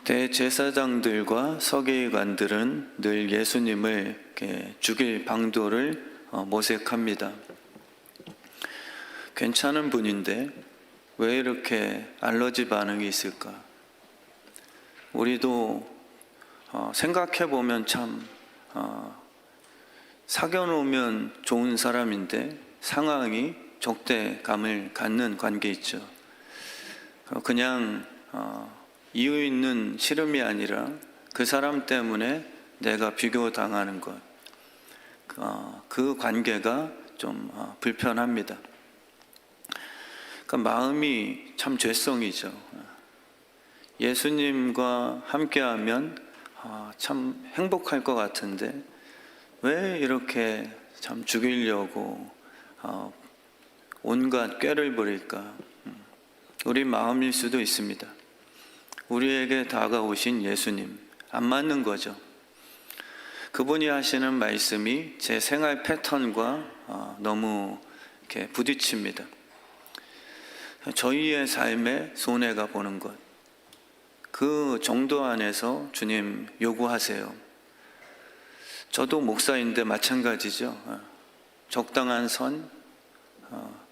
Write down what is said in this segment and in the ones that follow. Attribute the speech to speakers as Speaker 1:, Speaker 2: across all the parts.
Speaker 1: 대제사장들과 서기관들은 늘 예수님을 이렇게 죽일 방도를 모색합니다. 괜찮은 분인데 왜 이렇게 알러지 반응이 있을까? 우리도 생각해 보면 참 사귀어 놓으면 좋은 사람인데 상황이 적대감을 갖는 관계 있죠. 그냥 이유 있는 싫음이 아니라 그 사람 때문에 내가 비교당하는 것, 그 관계가 좀 불편합니다. 그러니까 마음이 참 죄성이죠. 예수님과 함께하면 참 행복할 것 같은데 왜 이렇게 참 죽이려고 온갖 꾀를 부릴까? 우리 마음일 수도 있습니다. 우리에게 다가오신 예수님, 안 맞는 거죠. 그분이 하시는 말씀이 제 생활 패턴과 너무 이렇게 부딪힙니다. 저희의 삶에 손해가 보는 것, 그 정도 안에서 주님 요구하세요. 저도 목사인데 마찬가지죠. 적당한 선,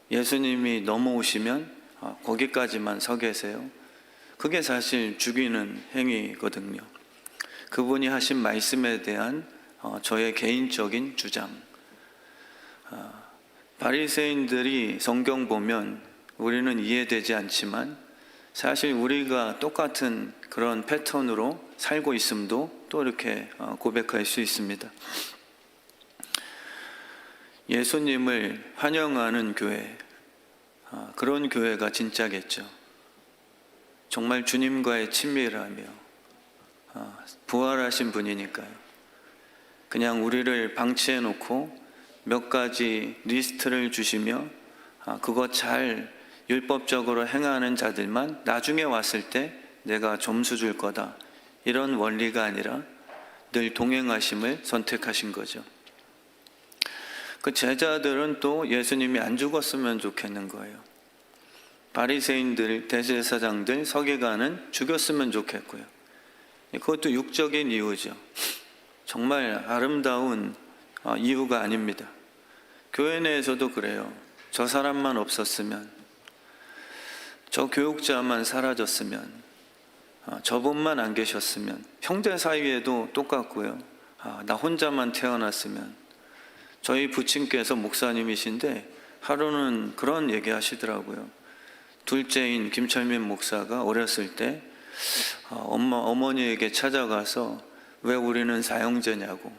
Speaker 1: 예수님이 넘어오시면 거기까지만 서 계세요. 그게 사실 죽이는 행위거든요. 그분이 하신 말씀에 대한 저의 개인적인 주장. 바리새인들이 성경 보면 우리는 이해되지 않지만 사실 우리가 똑같은 그런 패턴으로 살고 있음도 또 이렇게 고백할 수 있습니다. 예수님을 환영하는 교회, 그런 교회가 진짜겠죠. 정말 주님과의 친밀하며 부활하신 분이니까요. 그냥 우리를 방치해 놓고 몇 가지 리스트를 주시며 그거 잘 율법적으로 행하는 자들만 나중에 왔을 때 내가 점수 줄 거다, 이런 원리가 아니라 늘 동행하심을 선택하신 거죠. 그 제자들은 또 예수님이 안 죽었으면 좋겠는 거예요. 바리새인들, 대제사장들, 서기관은 죽였으면 좋겠고요. 그것도 육적인 이유죠. 정말 아름다운 이유가 아닙니다. 교회 내에서도 그래요. 저 사람만 없었으면, 저 교육자만 사라졌으면, 저분만 안 계셨으면, 형제 사이에도 똑같고요. 나 혼자만 태어났으면. 저희 부친께서 목사님이신데 하루는 그런 얘기 하시더라고요. 둘째인 김철민 목사가 어렸을 때 어머니에게 찾아가서 왜 우리는 사형제냐고,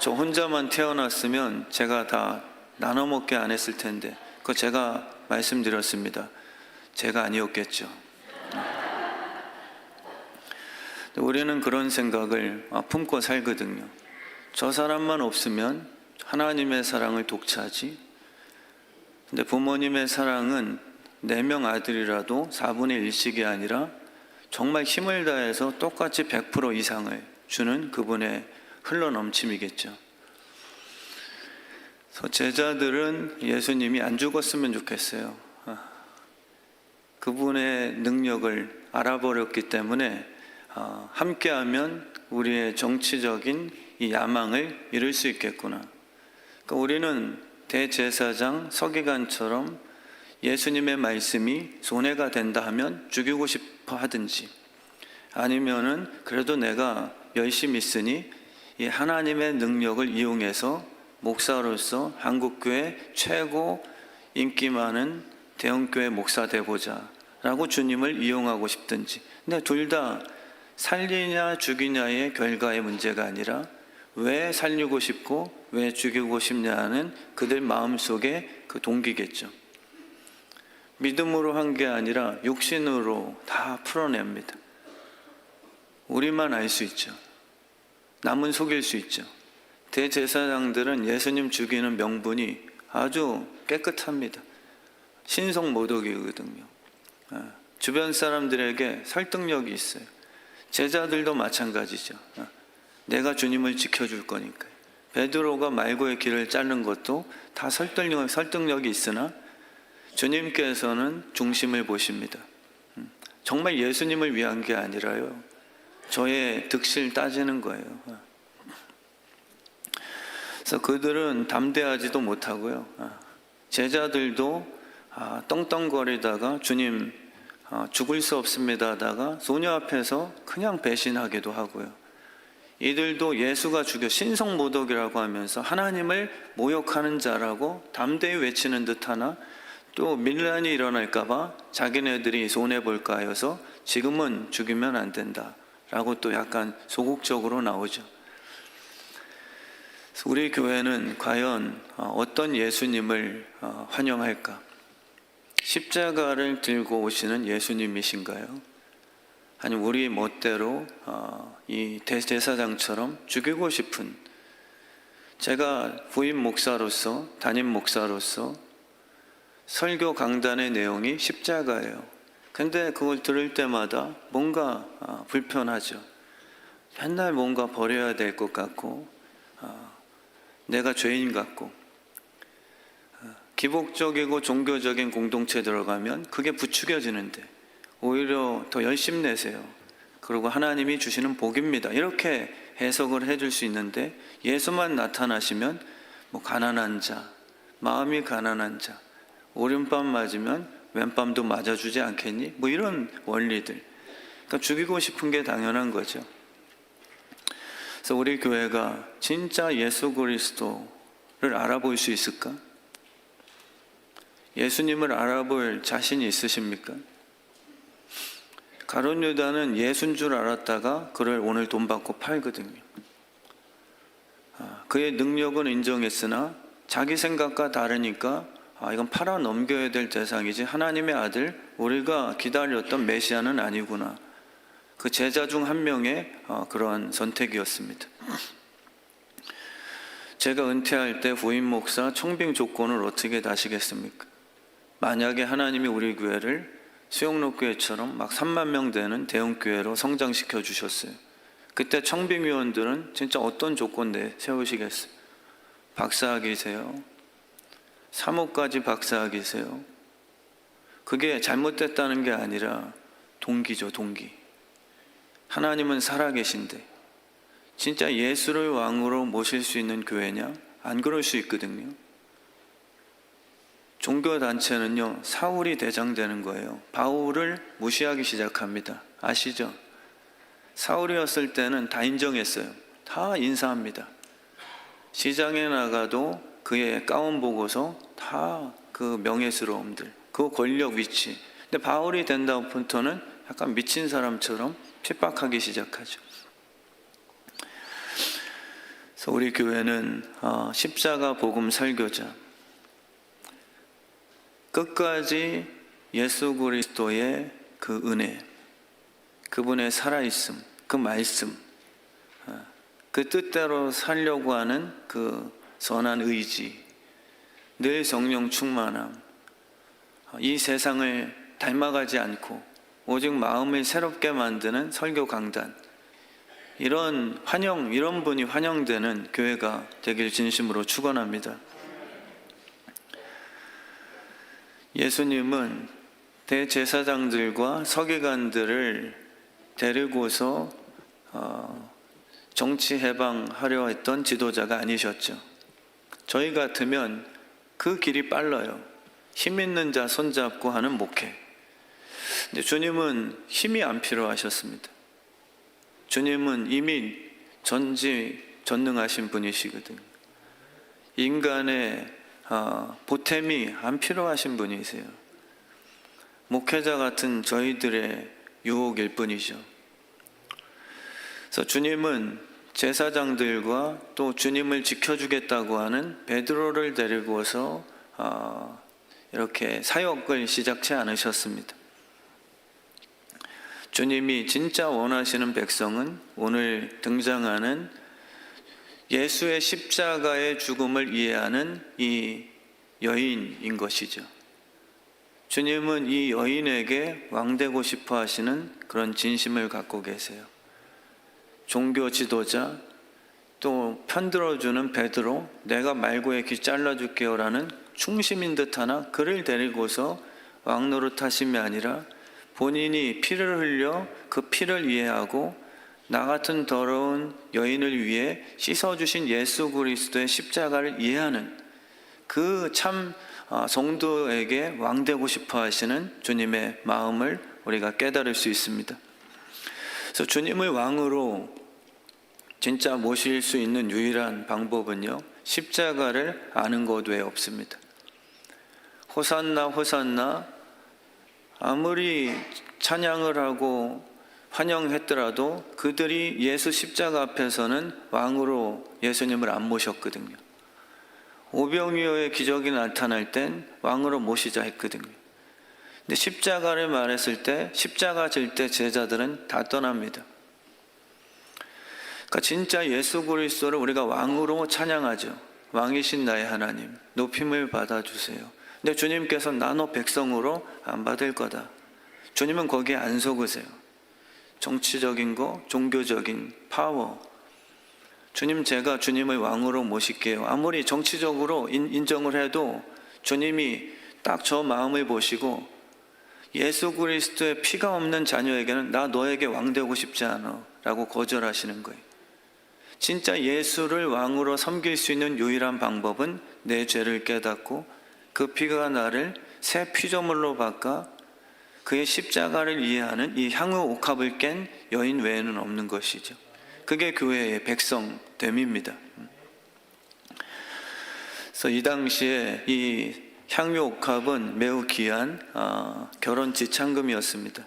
Speaker 1: 저 혼자만 태어났으면 제가 다 나눠 먹게 안 했을 텐데, 그거 제가 말씀드렸습니다. 제가 아니었겠죠. 우리는 그런 생각을 품고 살거든요. 저 사람만 없으면 하나님의 사랑을 독차지. 근데 부모님의 사랑은 4명 아들이라도 4분의 1씩이 아니라 정말 힘을 다해서 똑같이 100% 이상을 주는 그분의 흘러넘침이겠죠. 그래서 제자들은 예수님이 안 죽었으면 좋겠어요. 그분의 능력을 알아버렸기 때문에 함께하면 우리의 정치적인 이 야망을 이룰 수 있겠구나. 그러니까 우리는 대제사장, 서기관처럼 예수님의 말씀이 손해가 된다 하면 죽이고 싶어 하든지, 아니면은 그래도 내가 열심히 있으니 이 하나님의 능력을 이용해서 목사로서 한국교회 최고 인기 많은 대형교회 목사 되고자 라고 주님을 이용하고 싶든지. 근데 둘 다 살리냐 죽이냐의 결과의 문제가 아니라 왜 살리고 싶고 왜 죽이고 싶냐는 그들 마음속에 그 동기겠죠. 믿음으로 한 게 아니라 육신으로 다 풀어냅니다. 우리만 알 수 있죠. 남은 속일 수 있죠. 대제사장들은 예수님 죽이는 명분이 아주 깨끗합니다. 신성모독이거든요. 주변 사람들에게 설득력이 있어요. 제자들도 마찬가지죠. 내가 주님을 지켜줄 거니까요. 베드로가 말고의 길을 자른 것도 다 설득력이 있으나 주님께서는 중심을 보십니다. 정말 예수님을 위한 게 아니라요, 저의 득실 따지는 거예요. 그래서 그들은 담대하지도 못하고요, 제자들도 떵떵거리다가 주님 죽을 수 없습니다 하다가 소녀 앞에서 그냥 배신하기도 하고요, 이들도 예수가 죽여 신성모독이라고 하면서 하나님을 모욕하는 자라고 담대히 외치는 듯 하나, 또 밀란이 일어날까봐 자기네들이 손해볼까 해서 지금은 죽이면 안 된다 라고 또 약간 소극적으로 나오죠. 우리 교회는 과연 어떤 예수님을 환영할까? 십자가를 들고 오시는 예수님이신가요? 아니면 우리 멋대로 이 대제사장처럼 죽이고 싶은, 제가 부임 목사로서, 담임 목사로서 설교 강단의 내용이 십자가예요. 근데 그걸 들을 때마다 뭔가 불편하죠. 맨날 뭔가 버려야 될 것 같고, 내가 죄인 같고, 기복적이고 종교적인 공동체에 들어가면 그게 부추겨지는데 오히려 더 열심 내세요. 그리고 하나님이 주시는 복입니다, 이렇게 해석을 해줄 수 있는데, 예수만 나타나시면 뭐 가난한 자, 마음이 가난한 자, 오른밤 맞으면 왼밤도 맞아주지 않겠니? 뭐 이런 원리들. 그러니까 죽이고 싶은 게 당연한 거죠. 그래서 우리 교회가 진짜 예수 그리스도를 알아볼 수 있을까? 예수님을 알아볼 자신이 있으십니까? 가룟 유다는 예수인 줄 알았다가 그를 오늘 돈 받고 팔거든요. 그의 능력은 인정했으나 자기 생각과 다르니까 이건 팔아 넘겨야 될 대상이지 하나님의 아들, 우리가 기다렸던 메시아는 아니구나. 그 제자 중 한 명의 그러한 선택이었습니다. 제가 은퇴할 때 부임 목사 청빙 조건을 어떻게 다시겠습니까? 만약에 하나님이 우리 교회를 수영록교회처럼 막 3만 명 되는 대형교회로 성장시켜 주셨어요. 그때 청빙위원들은 진짜 어떤 조건 세우시겠어요? 박사학위세요? 사모까지 박사학위세요? 그게 잘못됐다는 게 아니라 동기죠, 동기. 하나님은 살아계신데 진짜 예수를 왕으로 모실 수 있는 교회냐? 안 그럴 수 있거든요. 종교단체는요, 사울이 대장되는 거예요. 바울을 무시하기 시작합니다. 아시죠? 사울이었을 때는 다 인정했어요. 다 인사합니다. 시장에 나가도 그의 가운 보고서 다 그 명예스러움들, 그 권력 위치. 근데 바울이 된다부터는 약간 미친 사람처럼 핍박하기 시작하죠. 그래서 우리 교회는 십자가 복음 설교자, 끝까지 예수 그리스도의 그 은혜, 그분의 살아있음, 그 말씀, 그 뜻대로 살려고 하는 그 선한 의지, 늘 성령 충만함, 이 세상을 닮아가지 않고 오직 마음을 새롭게 만드는 설교 강단, 이런 분이 환영되는 교회가 되길 진심으로 축원합니다. 예수님은 대제사장들과 서기관들을 데리고서 정치 해방하려 했던 지도자가 아니셨죠. 저희 같으면 그 길이 빨라요. 힘 있는 자 손잡고 하는 목회. 근데 주님은 힘이 안 필요하셨습니다. 주님은 이미 전지전능하신 분이시거든요. 인간의 보탬이 안 필요하신 분이세요. 목회자 같은 저희들의 유혹일 뿐이죠. 그래서 주님은 제사장들과 또 주님을 지켜주겠다고 하는 베드로를 데리고서 이렇게 사역을 시작치 않으셨습니다. 주님이 진짜 원하시는 백성은 오늘 등장하는 예수의 십자가의 죽음을 이해하는 이 여인인 것이죠. 주님은 이 여인에게 왕되고 싶어 하시는 그런 진심을 갖고 계세요. 종교 지도자, 또 편들어주는 베드로, 내가 말고의 귀 잘라줄게요 라는 충심인 듯 하나 그를 데리고서 왕노릇 하심이 아니라 본인이 피를 흘려 그 피를 이해하고 나 같은 더러운 여인을 위해 씻어주신 예수 그리스도의 십자가를 이해하는 그 참 성도에게 왕되고 싶어 하시는 주님의 마음을 우리가 깨달을 수 있습니다. 그래서 주님을 왕으로 진짜 모실 수 있는 유일한 방법은요, 십자가를 아는 것 외에 없습니다. 호산나 호산나 아무리 찬양을 하고 환영했더라도 그들이 예수 십자가 앞에서는 왕으로 예수님을 안 모셨거든요. 오병이어의 기적이 나타날 땐 왕으로 모시자 했거든요. 근데 십자가를 말했을 때, 십자가 질 때 제자들은 다 떠납니다. 그러니까 진짜 예수 그리스도를 우리가 왕으로 찬양하죠. 왕이신 나의 하나님, 높임을 받아주세요. 근데 주님께서 나 너 백성으로 안 받을 거다. 주님은 거기에 안 속으세요. 정치적인 거, 종교적인 파워. 주님, 제가 주님을 왕으로 모실게요. 아무리 정치적으로 인정을 해도 주님이 딱 저 마음을 보시고 예수 그리스도의 피가 없는 자녀에게는 나 너에게 왕 되고 싶지 않아 라고 거절하시는 거예요. 진짜 예수를 왕으로 섬길 수 있는 유일한 방법은 내 죄를 깨닫고 그 피가 나를 새 피조물로 바꿔 그의 십자가를 이해하는 이 향후 옥합을 깬 여인 외에는 없는 것이죠. 그게 교회의 백성됨입니다. 그래서 이 당시에 이 향유 옥합은 매우 귀한 결혼 지참금이었습니다.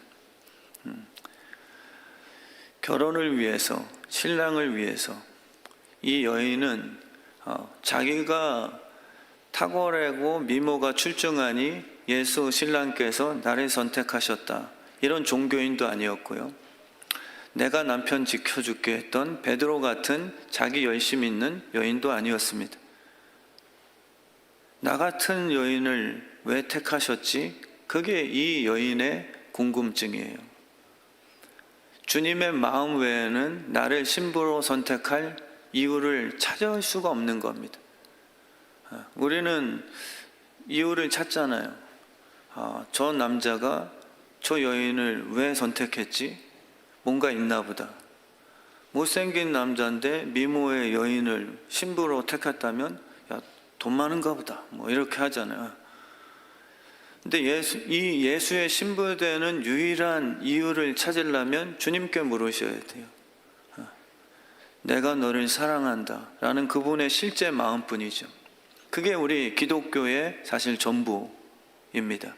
Speaker 1: 결혼을 위해서, 신랑을 위해서 이 여인은 자기가 탁월하고 미모가 출중하니 예수 신랑께서 나를 선택하셨다, 이런 종교인도 아니었고요. 내가 남편 지켜줄게 했던 베드로 같은 자기 열심 있는 여인도 아니었습니다. 나 같은 여인을 왜 택하셨지? 그게 이 여인의 궁금증이에요. 주님의 마음 외에는 나를 신부로 선택할 이유를 찾을 수가 없는 겁니다. 우리는 이유를 찾잖아요. 저 남자가 저 여인을 왜 선택했지? 뭔가 있나 보다. 못생긴 남자인데 미모의 여인을 신부로 택했다면 야, 돈 많은가 보다, 뭐 이렇게 하잖아요. 근데 이 예수의 신부되는 유일한 이유를 찾으려면 주님께 물으셔야 돼요. 내가 너를 사랑한다 라는 그분의 실제 마음뿐이죠. 그게 우리 기독교의 사실 전부입니다.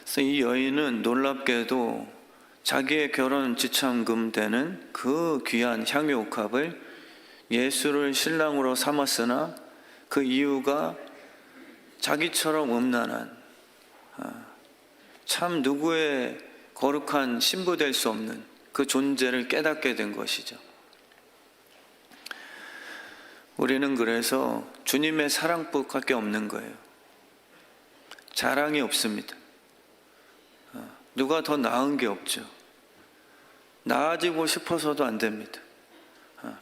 Speaker 1: 그래서 이 여인은 놀랍게도 자기의 결혼 지참금 되는 그 귀한 향유 옥합을 예수를 신랑으로 삼았으나 그 이유가 자기처럼 음란한, 참 누구의 거룩한 신부 될 수 없는 그 존재를 깨닫게 된 것이죠. 우리는 그래서 주님의 사랑법밖에 없는 거예요. 자랑이 없습니다. 누가 더 나은 게 없죠. 나아지고 싶어서도 안 됩니다.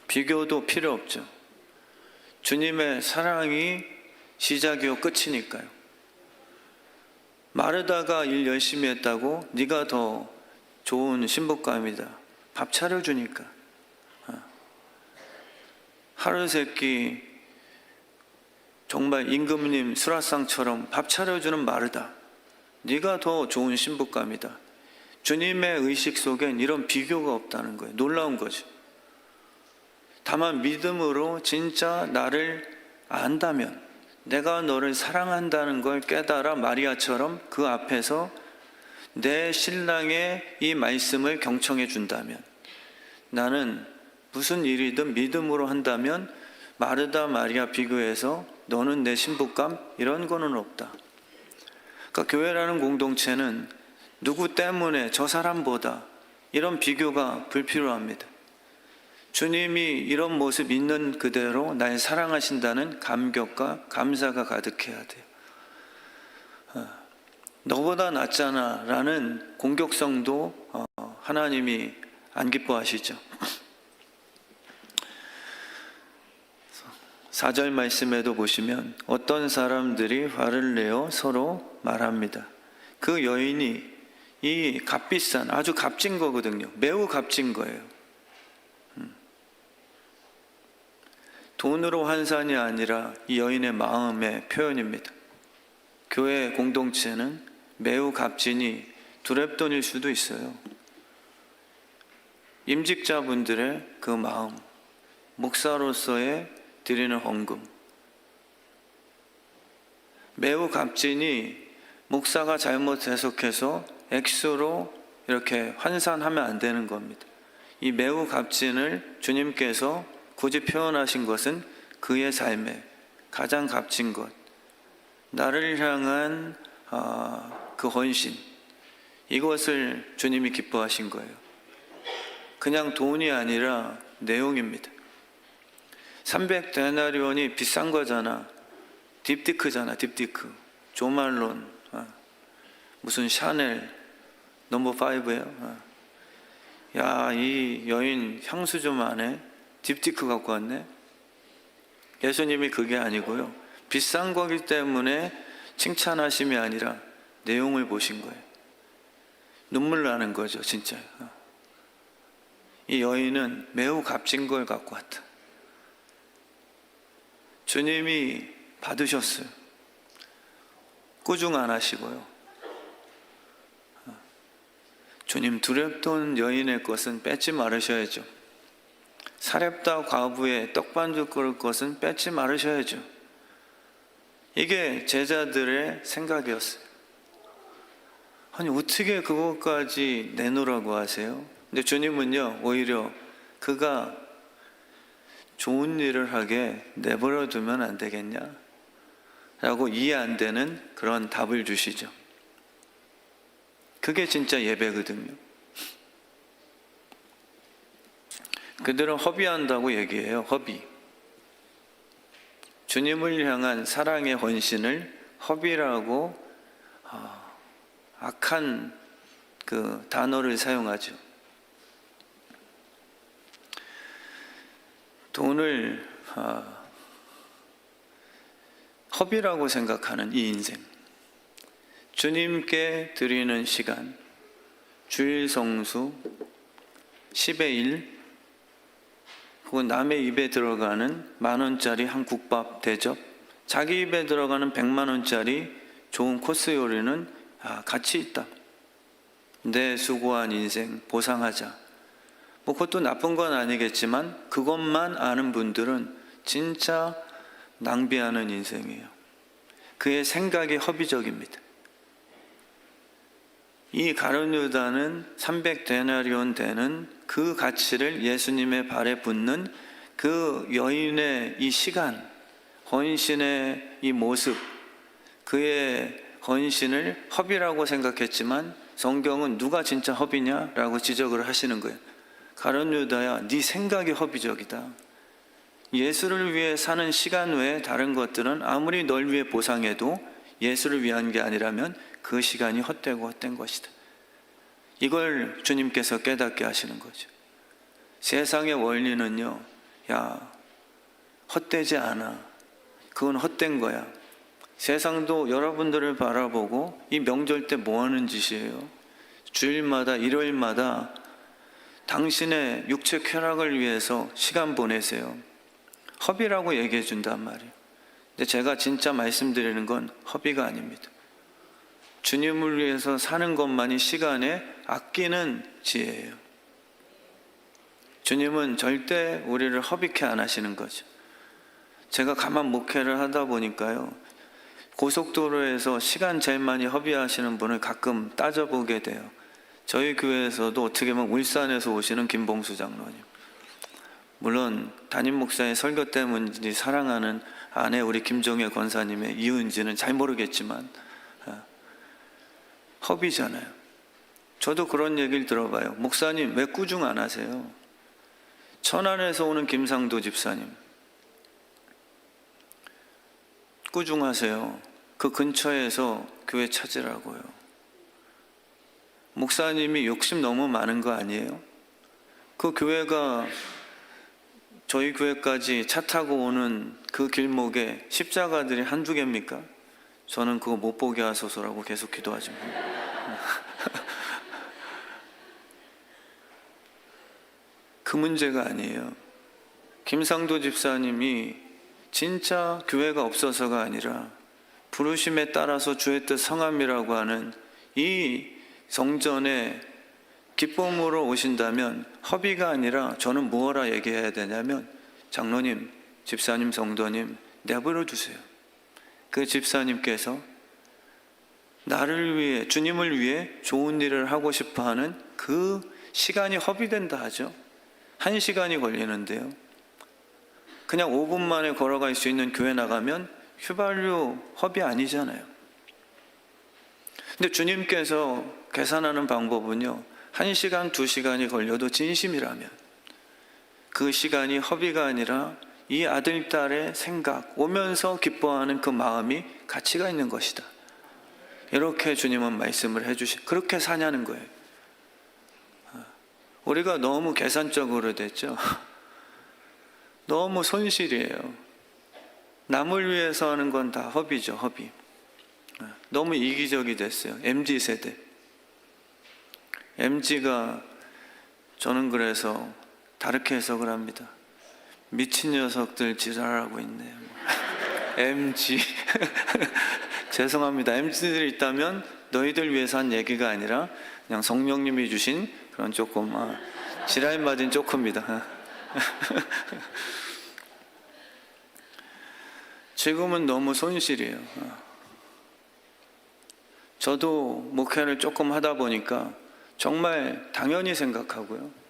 Speaker 1: 비교도 필요 없죠. 주님의 사랑이 시작이요 끝이니까요. 마르다가 일 열심히 했다고 네가 더 좋은 신부감이다. 밥 차려주니까. 하루 세끼 정말 임금님 수라상처럼 밥 차려주는 마르다. 네가 더 좋은 신부감이다. 주님의 의식 속엔 이런 비교가 없다는 거예요. 놀라운 거죠. 다만 믿음으로 진짜 나를 안다면, 내가 너를 사랑한다는 걸 깨달아 마리아처럼 그 앞에서 내 신랑의 이 말씀을 경청해 준다면, 나는 무슨 일이든 믿음으로 한다면 마르다 마리아 비교해서 너는 내 신부감 이런 거는 없다. 그러니까 교회라는 공동체는 누구 때문에 저 사람보다 이런 비교가 불필요합니다. 주님이 이런 모습 있는 그대로 날 사랑하신다는 감격과 감사가 가득해야 돼요. 너보다 낫잖아 라는 공격성도 하나님이 안 기뻐하시죠. 4절 말씀에도 보시면 어떤 사람들이 화를 내어 서로 말합니다. 그 여인이 이 값비싼, 아주 값진 거거든요. 매우 값진 거예요. 돈으로 환산이 아니라 이 여인의 마음의 표현입니다. 교회 공동체는 매우 값지니 두렙돈일 수도 있어요. 임직자분들의 그 마음, 목사로서의 드리는 헌금, 매우 값지니 목사가 잘못 해석해서 액수로 이렇게 환산하면 안 되는 겁니다. 이 매우 값진을 주님께서 굳이 표현하신 것은 그의 삶의 가장 값진 것, 나를 향한 그 헌신, 이것을 주님이 기뻐하신 거예요. 그냥 돈이 아니라 내용입니다. 300데나리온이 비싼 거잖아. 딥디크잖아, 딥디크. 조말론, 무슨 샤넬 넘버 5예요. 야, 이 여인 향수 좀 안 해? 딥디크 갖고 왔네? 예수님이 그게 아니고요. 비싼 거기 때문에 칭찬하심이 아니라 내용을 보신 거예요. 눈물 나는 거죠, 진짜. 이 여인은 매우 값진 걸 갖고 왔다. 주님이 받으셨어요. 꾸중 안 하시고요. 주님, 두렙돈 여인의 것은 뺏지 말으셔야죠. 사렙다 과부의 떡반죽 그릇 것은 뺏지 말으셔야죠. 이게 제자들의 생각이었어요. 아니, 어떻게 그것까지 내놓으라고 하세요? 근데 주님은요, 오히려 그가 좋은 일을 하게 내버려 두면 안 되겠냐? 라고 이해 안 되는 그런 답을 주시죠. 그게 진짜 예배거든요. 그들은 허비한다고 얘기해요. 허비. 주님을 향한 사랑의 헌신을 허비라고 악한 그 단어를 사용하죠. 돈을 허비라고 생각하는 이 인생, 주님께 드리는 시간, 주일 성수, 10의 1, 혹은 남의 입에 들어가는 10,000원짜리 한 국밥 대접, 자기 입에 들어가는 100만 원짜리 좋은 코스 요리는 가치 있다. 내 수고한 인생 보상하자. 뭐 그것도 나쁜 건 아니겠지만 그것만 아는 분들은 진짜 낭비하는 인생이에요. 그의 생각이 허비적입니다. 이 가룟 유다는 300데나리온 되는 그 가치를 예수님의 발에 붓는 그 여인의 이 시간, 헌신의 이 모습, 그의 헌신을 허비라고 생각했지만 성경은 누가 진짜 허비냐라고 지적을 하시는 거예요. 가룟 유다야, 네 생각이 허비적이다. 예수를 위해 사는 시간 외에 다른 것들은 아무리 널 위해 보상해도 예수를 위한 게 아니라면 그 시간이 헛되고 헛된 것이다. 이걸 주님께서 깨닫게 하시는 거죠. 세상의 원리는요, 야, 헛되지 않아. 그건 헛된 거야. 세상도 여러분들을 바라보고 이 명절 때 뭐 하는 짓이에요? 주일마다, 일요일마다 당신의 육체 쾌락을 위해서 시간 보내세요. 허비라고 얘기해 준단 말이에요. 근데 제가 진짜 말씀드리는 건 허비가 아닙니다. 주님을 위해서 사는 것만이 시간에 아끼는 지혜예요. 주님은 절대 우리를 허비케 안 하시는 거죠. 제가 가만 목회를 하다 보니까요, 고속도로에서 시간 제일 많이 허비하시는 분을 가끔 따져보게 돼요. 저희 교회에서도 어떻게 보면 울산에서 오시는 김봉수 장로님, 물론 담임 목사의 설교 때문인지 사랑하는 아내 우리 김종혜 권사님의 이유인지는 잘 모르겠지만 허비잖아요. 저도 그런 얘기를 들어봐요. 목사님 왜 꾸중 안 하세요? 천안에서 오는 김상도 집사님, 꾸중하세요. 그 근처에서 교회 찾으라고요. 목사님이 욕심 너무 많은 거 아니에요? 그 교회가 저희 교회까지 차 타고 오는 그 길목에 십자가들이 한두 개입니까? 저는 그거 못 보게 하소서라고 계속 기도하지만 그 문제가 아니에요. 김상도 집사님이 진짜 교회가 없어서가 아니라 부르심에 따라서 주의 뜻 성함이라고 하는 이 성전에 기쁨으로 오신다면 허비가 아니라 저는 무엇라 얘기해야 되냐면 장로님, 집사님, 성도님 내버려 두세요. 그 집사님께서 나를 위해, 주님을 위해 좋은 일을 하고 싶어하는 그 시간이 허비된다 하죠. 1시간이 걸리는데요, 그냥 5분 만에 걸어갈 수 있는 교회 나가면 휘발유 허비 아니잖아요. 근데 주님께서 계산하는 방법은요, 1시간, 2시간이 걸려도 진심이라면 그 시간이 허비가 아니라 이 아들, 딸의 생각, 오면서 기뻐하는 그 마음이 가치가 있는 것이다. 이렇게 주님은 말씀을 그렇게 사냐는 거예요. 우리가 너무 계산적으로 됐죠. 너무 손실이에요. 남을 위해서 하는 건 다 허비죠, 허비. 너무 이기적이 됐어요. MZ세대. MZ가, 저는 그래서 다르게 해석을 합니다. 미친 녀석들 지랄하고 있네요. MZ. 죄송합니다. MZ들이 있다면 너희들 위해서 한 얘기가 아니라 그냥 성령님이 주신 그런 조금 지랄 맞은 조금입니다. 지금은 너무 손실이에요. 저도 목회를 조금 하다 보니까 정말 당연히 생각하고요.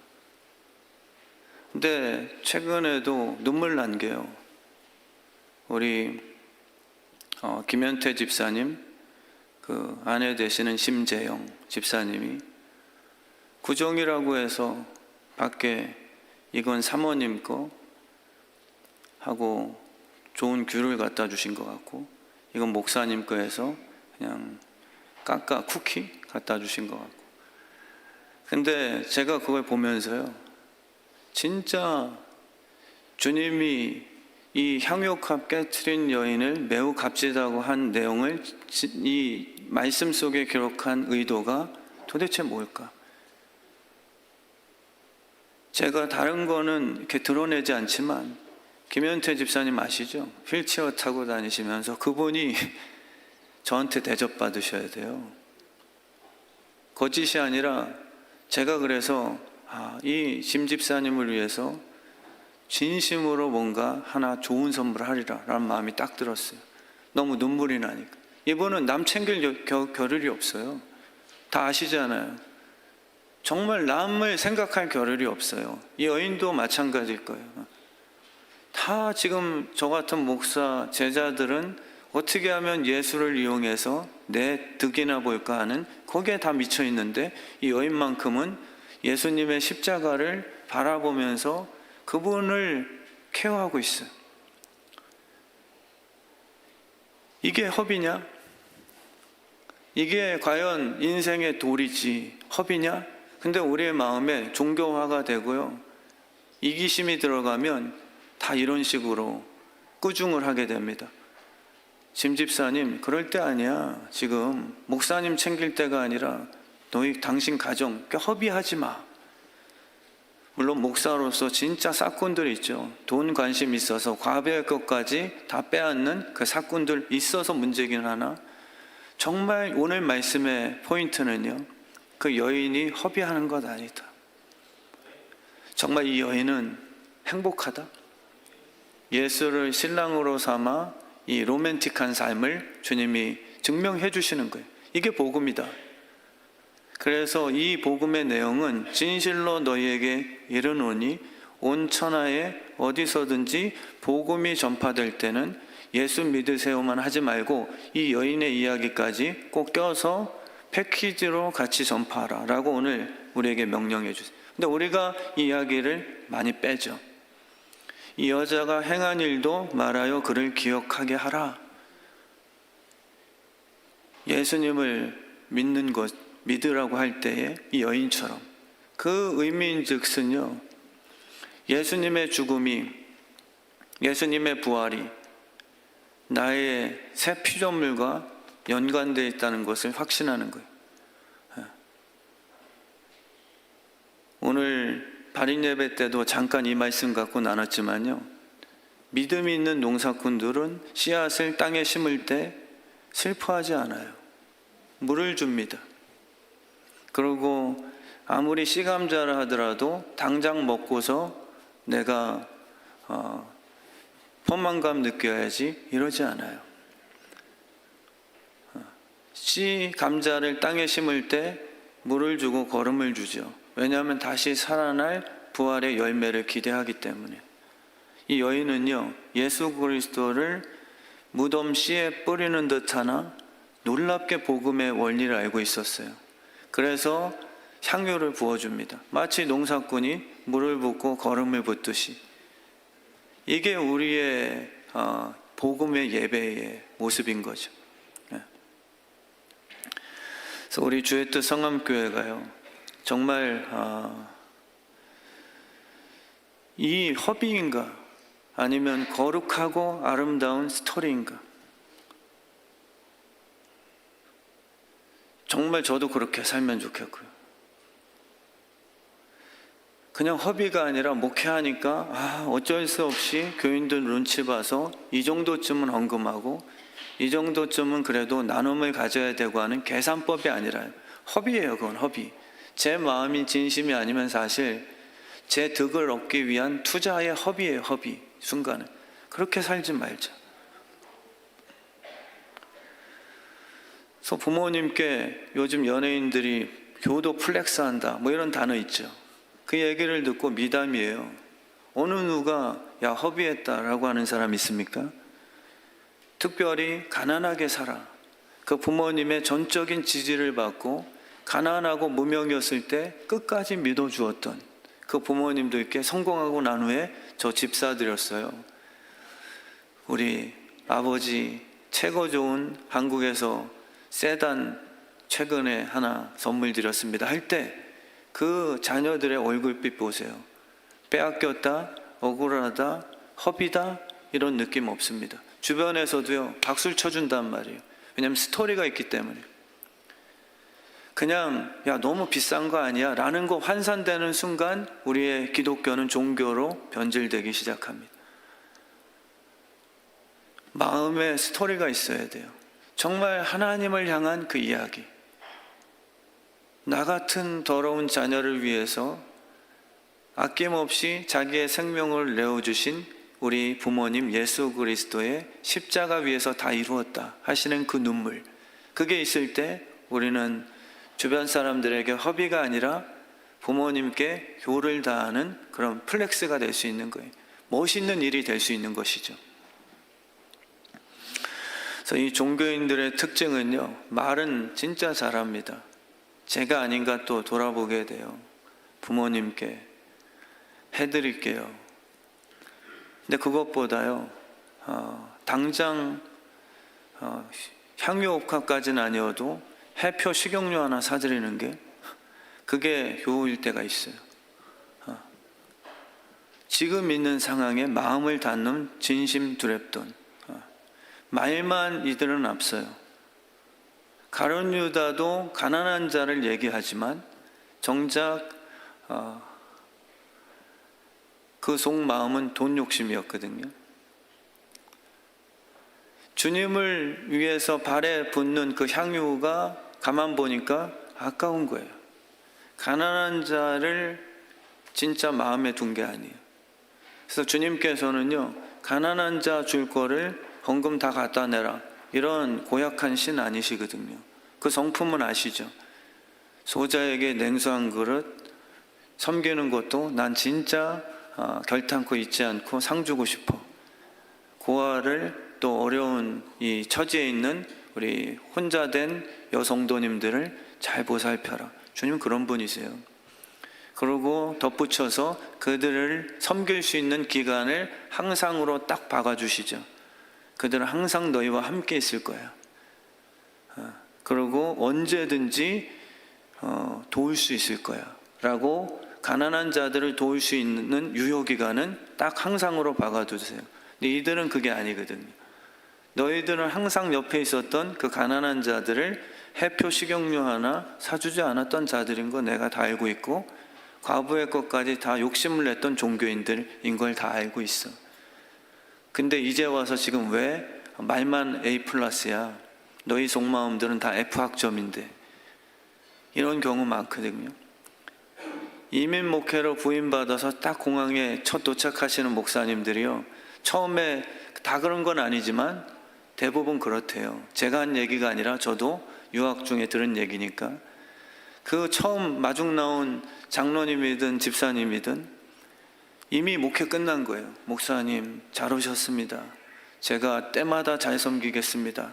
Speaker 1: 근데 최근에도 눈물 난 게요, 우리 김현태 집사님, 그 아내 되시는 심재영 집사님이 구정이라고 해서 밖에 이건 사모님 거 하고 좋은 귤을 갖다 주신 것 같고, 이건 목사님 거 해서 그냥 쿠키 갖다 주신 것 같고. 근데 제가 그걸 보면서요, 진짜 주님이 이 향유컵 깨트린 여인을 매우 값지다고 한 내용을 이 말씀 속에 기록한 의도가 도대체 뭘까? 제가 다른 거는 이렇게 드러내지 않지만 김현태 집사님 아시죠? 휠체어 타고 다니시면서 그분이 저한테 대접받으셔야 돼요. 거짓이 아니라 제가 그래서 이 심 집사님을 위해서 진심으로 뭔가 하나 좋은 선물을 하리라 라는 마음이 딱 들었어요. 너무 눈물이 나니까. 이분은 남 챙길 겨를이 없어요. 다 아시잖아요. 정말 남을 생각할 겨를이 없어요. 이 여인도 마찬가지일 거예요. 다 지금 저 같은 목사 제자들은 어떻게 하면 예수를 이용해서 내 득이나 볼까 하는 거기에 다 미쳐 있는데, 이 여인만큼은 예수님의 십자가를 바라보면서 그분을 케어하고 있어요. 이게 허비냐? 이게 과연 인생의 도리지 허비냐? 근데 우리의 마음에 종교화가 되고요, 이기심이 들어가면 다 이런 식으로 꾸중을 하게 됩니다. 심 집사님, 그럴 때 아니야. 지금 목사님 챙길 때가 아니라 당신 가정 허비하지 마. 물론 목사로서 진짜 싹꾼들 있죠. 돈 관심 있어서 과배할 것까지 다 빼앗는 그 싹꾼들 있어서 문제긴 하나, 정말 오늘 말씀의 포인트는요, 그 여인이 허비하는 것 아니다. 정말 이 여인은 행복하다. 예수를 신랑으로 삼아 이 로맨틱한 삶을 주님이 증명해 주시는 거예요. 이게 복음이다. 그래서 이 복음의 내용은 진실로 너희에게 이르노니 온 천하에 어디서든지 복음이 전파될 때는 예수 믿으세요만 하지 말고 이 여인의 이야기까지 꼭 껴서 패키지로 같이 전파하라 라고 오늘 우리에게 명령해 주세요. 근데 우리가 이 이야기를 많이 빼죠. 이 여자가 행한 일도 말하여 그를 기억하게 하라. 예수님을 믿으라고 할 때에 이 여인처럼 그 의미인즉슨요, 예수님의 죽음이, 예수님의 부활이 나의 새 피조물과 연관되어 있다는 것을 확신하는 거예요. 오늘 발인 예배 때도 잠깐 이 말씀 갖고 나눴지만요, 믿음이 있는 농사꾼들은 씨앗을 땅에 심을 때 슬퍼하지 않아요. 물을 줍니다. 그리고 아무리 씨감자라 하더라도 당장 먹고서 내가 포만감 느껴야지 이러지 않아요. 씨 감자를 땅에 심을 때 물을 주고 거름을 주죠. 왜냐하면 다시 살아날 부활의 열매를 기대하기 때문에. 이 여인은요, 예수 그리스도를 무덤 씨에 뿌리는 듯하나 놀랍게 복음의 원리를 알고 있었어요. 그래서 향유를 부어줍니다. 마치 농사꾼이 물을 붓고 거름을 붓듯이. 이게 우리의 복음의 예배의 모습인 거죠. 그래서 우리 주의 뜻 성암교회가요, 정말 이 허비인가 아니면 거룩하고 아름다운 스토리인가, 정말 저도 그렇게 살면 좋겠고요. 그냥 허비가 아니라 목회하니까 어쩔 수 없이 교인들 눈치 봐서 이 정도쯤은 헌금하고 이 정도쯤은 그래도 나눔을 가져야 되고 하는 계산법이 아니라요, 허비예요. 그건 허비. 제 마음이 진심이 아니면 사실 제 득을 얻기 위한 투자의 허비예요. 허비. 순간은 그렇게 살지 말자. 그래서 부모님께 요즘 연예인들이 교도 플렉스한다 뭐 이런 단어 있죠. 그 얘기를 듣고 미담이에요. 어느 누가 야 허비했다라고 하는 사람 있습니까? 특별히 가난하게 살아 그 부모님의 전적인 지지를 받고 가난하고 무명이었을 때 끝까지 믿어주었던 그 부모님들께 성공하고 난 후에 저 집 사드렸어요. 우리 아버지 최고 좋은 한국에서 세단 최근에 하나 선물 드렸습니다 할 때 그 자녀들의 얼굴빛 보세요. 빼앗겼다, 억울하다, 허비다 이런 느낌 없습니다. 주변에서도요 박수를 쳐준단 말이에요. 왜냐하면 스토리가 있기 때문에. 그냥 야 너무 비싼 거 아니야 라는 거 환산되는 순간 우리의 기독교는 종교로 변질되기 시작합니다. 마음에 스토리가 있어야 돼요. 정말 하나님을 향한 그 이야기. 나 같은 더러운 자녀를 위해서 아낌없이 자기의 생명을 내어주신 우리 부모님 예수 그리스도의 십자가 위에서 다 이루었다 하시는 그 눈물, 그게 있을 때 우리는 주변 사람들에게 허비가 아니라 부모님께 교를 다하는 그런 플렉스가 될 수 있는 거예요. 멋있는 일이 될 수 있는 것이죠. 그래서 이 종교인들의 특징은요, 말은 진짜 잘합니다. 제가 아닌가 또 돌아보게 돼요. 부모님께 해드릴게요. 근데 그것보다요, 당장 향유옥화까지는 아니어도 해표 식용유 하나 사드리는 게 그게 효일 때가 있어요. 지금 있는 상황에 마음을 닫는 진심 두렵돈. 말만 이들은 앞서요. 가룟 유다도 가난한 자를 얘기하지만 정작 그 속마음은 돈 욕심이었거든요. 주님을 위해서 발에 붓는 그 향유가 가만 보니까 아까운 거예요. 가난한 자를 진짜 마음에 둔 게 아니에요. 그래서 주님께서는요, 가난한 자 줄 거를 헌금 다 갖다 내라 이런 고약한 신 아니시거든요. 그 성품은 아시죠? 소자에게 냉수 한 그릇 섬기는 것도 난 진짜 결탄코 잊지 않고 상 주고 싶어. 고아를 또 어려운 이 처지에 있는 우리 혼자 된 여성도님들을 잘 보살펴라. 주님 그런 분이세요. 그리고 덧붙여서 그들을 섬길 수 있는 기간을 항상으로 딱 박아주시죠. 그들은 항상 너희와 함께 있을 거야. 그리고 언제든지 도울 수 있을 거야 라고 가난한 자들을 도울 수 있는 유효기간은 딱 항상으로 박아두세요. 근데 이들은 그게 아니거든요. 너희들은 항상 옆에 있었던 그 가난한 자들을 해표 식용유 하나 사주지 않았던 자들인 거 내가 다 알고 있고, 과부의 것까지 다 욕심을 냈던 종교인들인 걸 다 알고 있어. 근데 이제 와서 지금 왜 말만 A+야? 너희 속마음들은 다 F학점인데. 이런 경우 많거든요. 이민 목회로 부임받아서 딱 공항에 첫 도착하시는 목사님들이요, 처음에 다 그런 건 아니지만 대부분 그렇대요. 제가 한 얘기가 아니라 저도 유학 중에 들은 얘기니까. 그 처음 마중 나온 장로님이든 집사님이든 이미 목회 끝난 거예요. 목사님 잘 오셨습니다. 제가 때마다 잘 섬기겠습니다.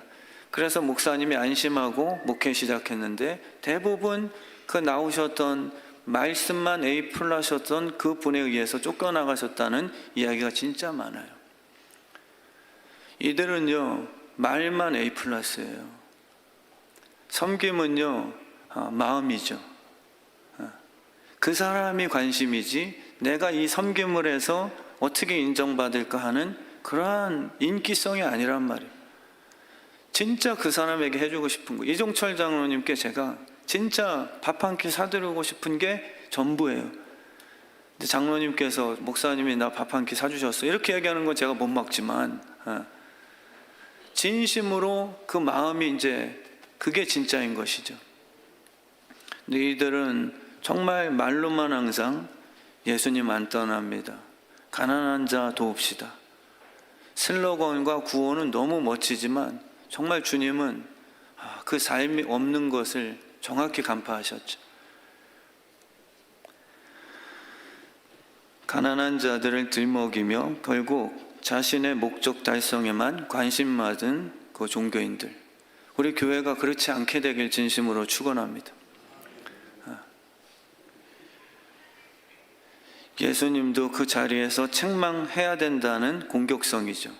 Speaker 1: 그래서 목사님이 안심하고 목회 시작했는데, 대부분 그 나오셨던 말씀만 A+셨던 그 분에 의해서 쫓겨나가셨다는 이야기가 진짜 많아요. 이들은요, 말만 A+예요. 섬김은요, 마음이죠. 그 사람이 관심이지 내가 이 섬김을 해서 어떻게 인정받을까 하는 그러한 인기성이 아니란 말이에요. 진짜 그 사람에게 해주고 싶은 거, 이종철 장로님께 제가 진짜 밥 한 끼 사드리고 싶은 게 전부예요. 근데 장로님께서 목사님이 나 밥 한 끼 사주셨어 이렇게 얘기하는 건 제가 못 먹지만, 진심으로 그 마음이 이제 그게 진짜인 것이죠. 근데 이들은 정말 말로만 항상 예수님 안 떠납니다. 가난한 자 도웁시다. 슬로건과 구호는 너무 멋지지만 정말 주님은 그 삶이 없는 것을 정확히 간파하셨죠. 가난한 자들을 들먹이며 결국 자신의 목적 달성에만 관심받은 그 종교인들, 우리 교회가 그렇지 않게 되길 진심으로 축원합니다. 예수님도 그 자리에서 책망해야 된다는 공격성이죠.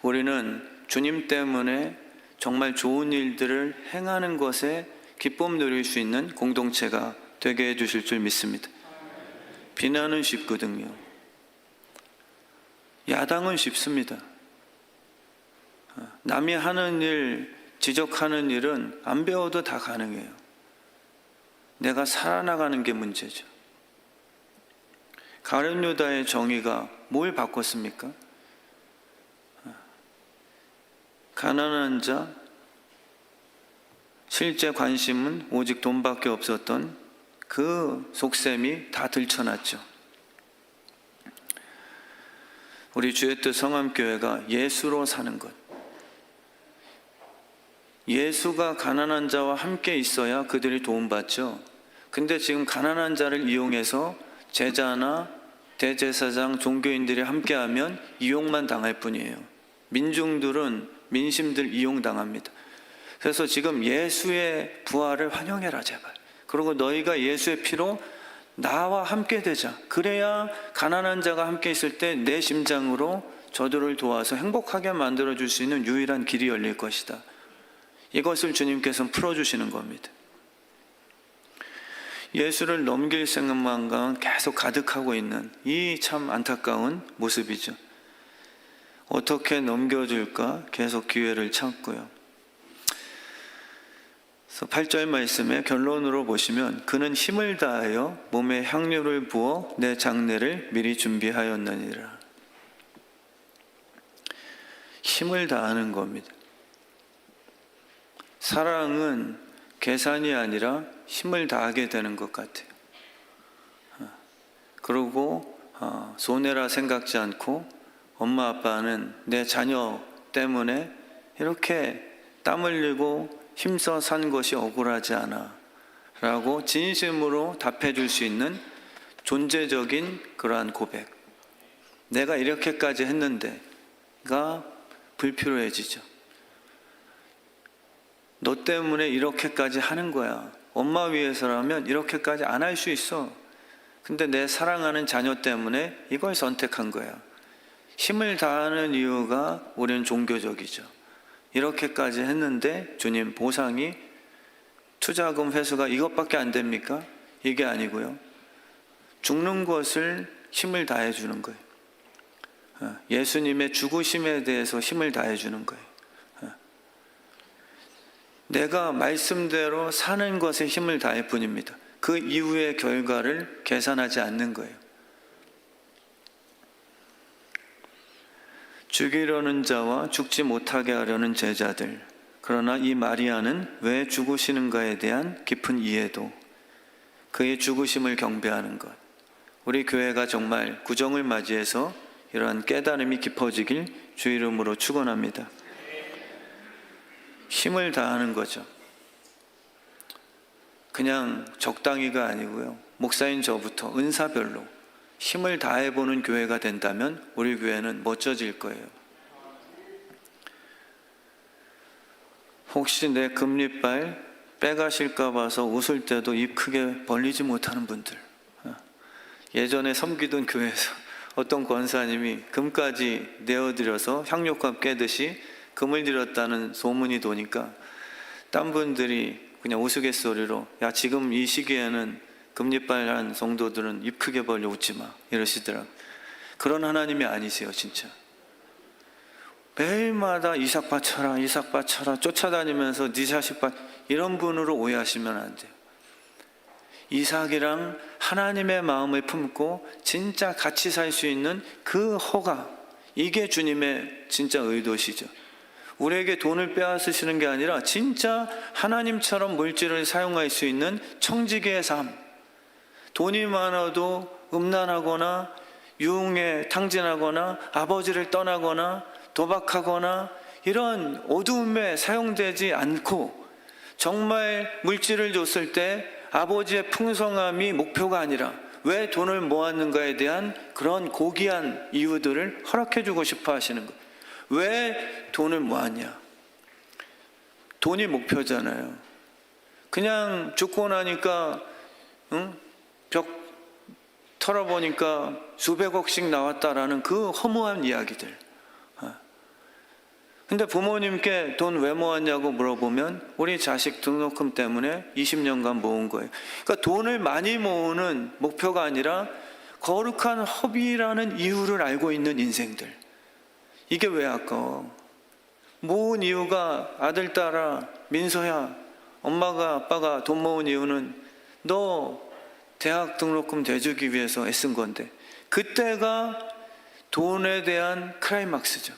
Speaker 1: 우리는 주님 때문에 정말 좋은 일들을 행하는 것에 기쁨 누릴 수 있는 공동체가 되게 해주실 줄 믿습니다. 비난은 쉽거든요. 야당은 쉽습니다. 남이 하는 일, 지적하는 일은 안 배워도 다 가능해요. 내가 살아나가는 게 문제죠. 가룟 유다의 정의가 뭘 바꿨습니까? 가난한 자, 실제 관심은 오직 돈밖에 없었던 그 속셈이 다 들춰났죠. 우리 주의 뜻 성암교회가 예수로 사는 것, 예수가 가난한 자와 함께 있어야 그들이 도움받죠. 근데 지금 가난한 자를 이용해서 제자나 대제사장, 종교인들이 함께하면 이용만 당할 뿐이에요. 민중들은, 민심들 이용당합니다. 그래서 지금 예수의 부활을 환영해라 제발. 그리고 너희가 예수의 피로 나와 함께 되자. 그래야 가난한 자가 함께 있을 때 내 심장으로 저들을 도와서 행복하게 만들어줄 수 있는 유일한 길이 열릴 것이다. 이것을 주님께서는 풀어주시는 겁니다. 예수를 넘길 생각만 계속 가득하고 있는 이 참 안타까운 모습이죠. 어떻게 넘겨줄까 계속 기회를 찾고요. 그래서 8절 말씀의 결론으로 보시면, 그는 힘을 다하여 몸에 향료를 부어 내 장례를 미리 준비하였느니라. 힘을 다하는 겁니다. 사랑은 계산이 아니라 힘을 다하게 되는 것 같아요. 그리고 손해라 생각지 않고 엄마 아빠는 내 자녀 때문에 이렇게 땀 흘리고 힘써 산 것이 억울하지 않아 라고 진심으로 답해 줄 수 있는 존재적인 그러한 고백, 내가 이렇게까지 했는데가 불필요해지죠. 너 때문에 이렇게까지 하는 거야. 엄마 위해서라면 이렇게까지 안 할 수 있어. 근데 내 사랑하는 자녀 때문에 이걸 선택한 거야. 힘을 다하는 이유가 우리는 종교적이죠. 이렇게까지 했는데 주님 보상이 투자금 회수가 이것밖에 안 됩니까? 이게 아니고요. 죽는 것을 힘을 다해 주는 거예요. 예수님의 죽으심에 대해서 힘을 다해 주는 거예요. 내가 말씀대로 사는 것에 힘을 다할 뿐입니다. 그 이후의 결과를 계산하지 않는 거예요. 죽이려는 자와 죽지 못하게 하려는 제자들. 그러나 이 마리아는 왜 죽으시는가에 대한 깊은 이해도, 그의 죽으심을 경배하는 것. 우리 교회가 정말 구정을 맞이해서 이러한 깨달음이 깊어지길 주 이름으로 축원합니다. 힘을 다하는 거죠. 그냥 적당히가 아니고요. 목사인 저부터 은사별로 힘을 다해보는 교회가 된다면 우리 교회는 멋져질 거예요. 혹시 내 금리빨 빼가실까 봐서 웃을 때도 입 크게 벌리지 못하는 분들, 예전에 섬기던 교회에서 어떤 권사님이 금까지 내어드려서 향료값 깨듯이 금을 드렸다는 소문이 도니까 딴 분들이 그냥 우스갯소리로 야, 지금 이 시기에는 금리빨한 성도들은 입 크게 벌려 웃지 마 이러시더라고요. 그런 하나님이 아니세요. 진짜 매일마다 이삭 바쳐라 이삭 바쳐라 쫓아다니면서 네 자식 바 이런 분으로 오해하시면 안 돼요. 이삭이랑 하나님의 마음을 품고 진짜 같이 살 수 있는 그 허가, 이게 주님의 진짜 의도시죠. 우리에게 돈을 빼앗으시는 게 아니라 진짜 하나님처럼 물질을 사용할 수 있는 청지기의 삶. 돈이 많아도 음란하거나 유흥에 탕진하거나 아버지를 떠나거나 도박하거나 이런 어두움에 사용되지 않고 정말 물질을 줬을 때 아버지의 풍성함이 목표가 아니라 왜 돈을 모았는가에 대한 그런 고귀한 이유들을 허락해 주고 싶어 하시는 거예요. 왜 돈을 모았냐? 돈이 목표잖아요. 그냥 죽고 나니까 벽 털어보니까 수백억씩 나왔다라는 그 허무한 이야기들. 근데 부모님께 돈 왜 모았냐고 물어보면 우리 자식 등록금 때문에 20년간 모은 거예요. 그러니까 돈을 많이 모으는 목표가 아니라 거룩한 허비라는 이유를 알고 있는 인생들. 이게 왜 아까워? 모은 이유가 아들, 딸아, 민서야, 엄마가 아빠가 돈 모은 이유는 너 대학 등록금 대주기 위해서 애쓴 건데, 그때가 돈에 대한 클라이막스죠.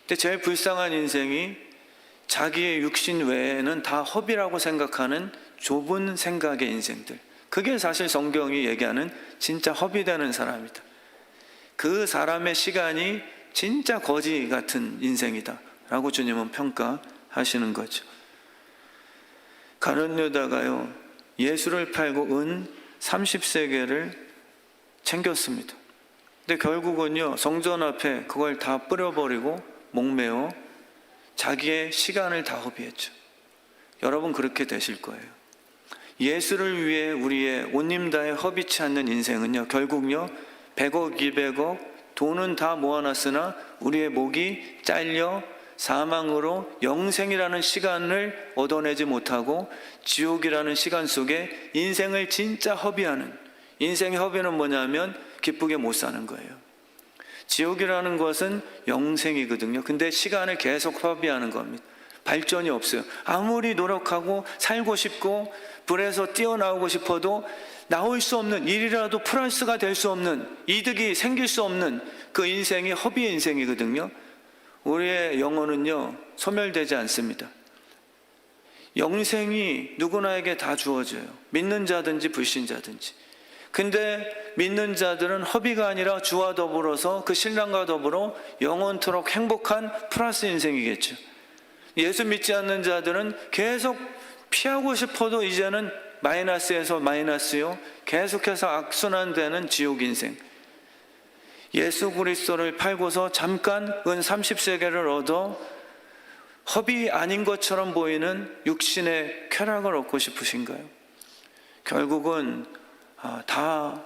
Speaker 1: 근데 제일 불쌍한 인생이 자기의 육신 외에는 다 허비라고 생각하는 좁은 생각의 인생들. 그게 사실 성경이 얘기하는 진짜 허비되는 사람이다. 그 사람의 시간이 진짜 거지 같은 인생이다 라고 주님은 평가하시는 거죠. 가룟 유다가요, 예수를 팔고 은 30세겔을 챙겼습니다. 근데 결국은요, 성전 앞에 그걸 다 뿌려버리고 목매어 자기의 시간을 다 허비했죠. 여러분 그렇게 되실 거예요. 예수를 위해 우리의 온님 다해 허비치 않는 인생은요, 결국요 100억 200억 돈은 다 모아놨으나 우리의 목이 잘려 사망으로 영생이라는 시간을 얻어내지 못하고 지옥이라는 시간 속에 인생을 진짜 허비하는, 인생의 허비는 뭐냐면 기쁘게 못 사는 거예요. 지옥이라는 것은 영생이거든요. 근데 시간을 계속 허비하는 겁니다. 발전이 없어요. 아무리 노력하고 살고 싶고 불에서 뛰어나오고 싶어도 나올 수 없는, 일이라도 플러스가 될 수 없는, 이득이 생길 수 없는 그 인생이 허비의 인생이거든요. 우리의 영혼은요 소멸되지 않습니다. 영생이 누구나에게 다 주어져요. 믿는 자든지 불신자든지. 근데 믿는 자들은 허비가 아니라 주와 더불어서 그 신랑과 더불어 영원토록 행복한 플러스 인생이겠죠. 예수 믿지 않는 자들은 계속 피하고 싶어도 이제는 마이너스에서 마이너스요, 계속해서 악순환되는 지옥 인생. 예수 그리스도를 팔고서 잠깐 은 30세겔을 얻어 허비 아닌 것처럼 보이는 육신의 쾌락을 얻고 싶으신가요? 결국은 다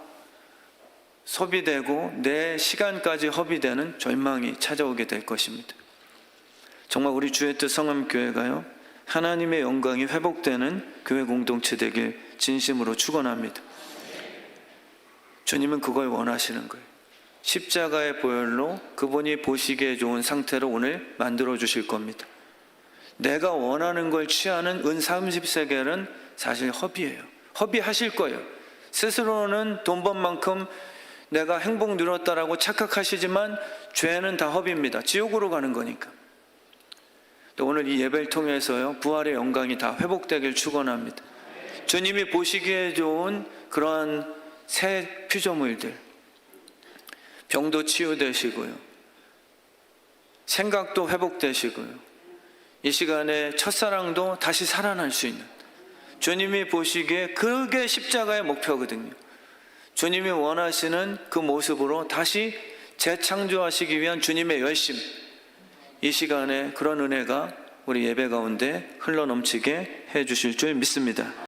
Speaker 1: 소비되고 내 시간까지 허비되는 절망이 찾아오게 될 것입니다. 정말 우리 주의 뜻 성암교회가요, 하나님의 영광이 회복되는 교회 공동체 되길 진심으로 축원합니다. 주님은 그걸 원하시는 거예요. 십자가의 보혈로 그분이 보시기에 좋은 상태로 오늘 만들어 주실 겁니다. 내가 원하는 걸 취하는 은 30세겔은 사실 허비예요. 허비하실 거예요. 스스로는 돈 번 만큼 내가 행복 누렸다라고 착각하시지만 죄는 다 허비입니다. 지옥으로 가는 거니까. 또 오늘 이 예배를 통해서요, 부활의 영광이 다 회복되길 축원합니다. 주님이 보시기에 좋은 그러한 새 피조물들, 병도 치유되시고요, 생각도 회복되시고요, 이 시간에 첫사랑도 다시 살아날 수 있는, 주님이 보시기에 그게 십자가의 목표거든요. 주님이 원하시는 그 모습으로 다시 재창조하시기 위한 주님의 열심, 이 시간에 그런 은혜가 우리 예배 가운데 흘러넘치게 해 주실 줄 믿습니다.